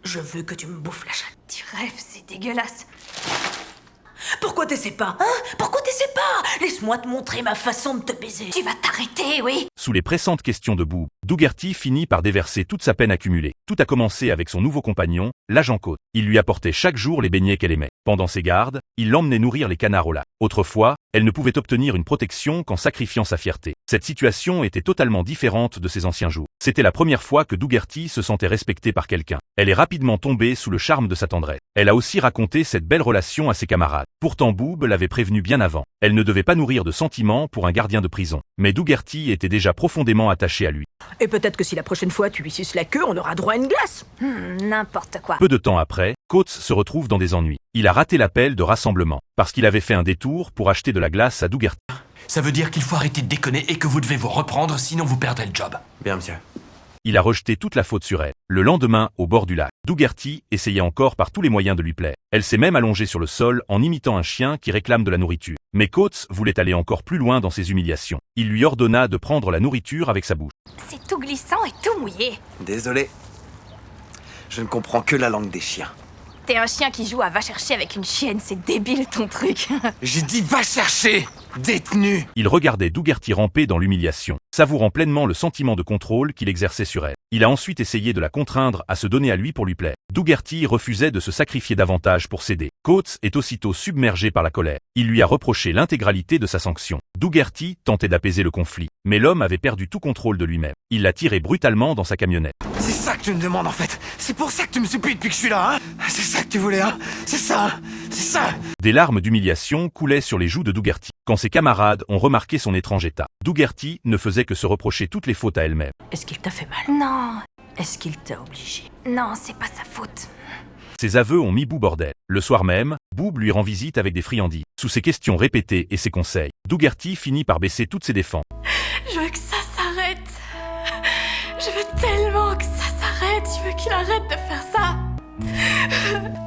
Je veux que tu me bouffes la chatte. Tu rêves, c'est dégueulasse. Pourquoi t'essaies pas, hein? Pourquoi t'essaies pas? Laisse-moi te montrer ma façon de te baiser. Tu vas t'arrêter, oui. Sous les pressantes questions de Boob, Dougherty finit par déverser toute sa peine accumulée. Tout a commencé avec son nouveau compagnon, l'agent Coates. Il lui apportait chaque jour les beignets qu'elle aimait. Pendant ses gardes, il l'emmenait nourrir les canards au lac. Autrefois, elle ne pouvait obtenir une protection qu'en sacrifiant sa fierté. Cette situation était totalement différente de ses anciens jours. C'était la première fois que Dougherty se sentait respectée par quelqu'un. Elle est rapidement tombée sous le charme de sa tendresse. Elle a aussi raconté cette belle relation à ses camarades. Pourtant Boob l'avait prévenue bien avant. Elle ne devait pas nourrir de sentiments pour un gardien de prison. Mais Dougherty était déjà profondément attachée à lui. Et peut-être que si la prochaine fois tu lui suces la queue, on aura droit à une glace. N'importe quoi. Peu de temps après, Coates se retrouve dans des ennuis. Il a raté l'appel de rassemblement, parce qu'il avait fait un détour pour acheter de la glace à Dougherty. Ça veut dire qu'il faut arrêter de déconner et que vous devez vous reprendre, sinon vous perdrez le job. Bien, monsieur. Il a rejeté toute la faute sur elle. Le lendemain, au bord du lac, Dougherty essayait encore par tous les moyens de lui plaire. Elle s'est même allongée sur le sol en imitant un chien qui réclame de la nourriture. Mais Coates voulait aller encore plus loin dans ses humiliations. Il lui ordonna de prendre la nourriture avec sa bouche. C'est tout glissant et tout mouillé. Désolé. Je ne comprends que la langue des chiens. T'es un chien qui joue à va chercher avec une chienne, c'est débile ton truc. J'ai dit va chercher, détenu. Il regardait Dougherty ramper dans l'humiliation, savourant pleinement le sentiment de contrôle qu'il exerçait sur elle. Il a ensuite essayé de la contraindre à se donner à lui pour lui plaire. Dougherty refusait de se sacrifier davantage pour céder. Coates est aussitôt submergé par la colère. Il lui a reproché l'intégralité de sa sanction. Dougherty tentait d'apaiser le conflit, mais l'homme avait perdu tout contrôle de lui-même. Il l'a tiré brutalement dans sa camionnette. C'est ça que tu me demandes en fait. C'est pour ça que tu me supplies depuis que je suis là, hein. C'est ça que tu voulais, hein. C'est ça. C'est ça. Des larmes d'humiliation coulaient sur les joues de Dougherty. Quand ses camarades ont remarqué son étrange état, Dougherty ne faisait que se reprocher toutes les fautes à elle-même. Est-ce qu'il t'a fait mal? Non, Est-ce qu'il t'a obligé? non, c'est pas sa faute. Ses aveux ont mis Boob bordel. Le soir même, Boob lui rend visite avec des friandises. Sous ses questions répétées et ses conseils, Dougherty finit par baisser toutes ses défenses. Je veux que ça s'arrête. Je veux tellement que ça s'arrête. Je veux qu'il arrête de faire ça.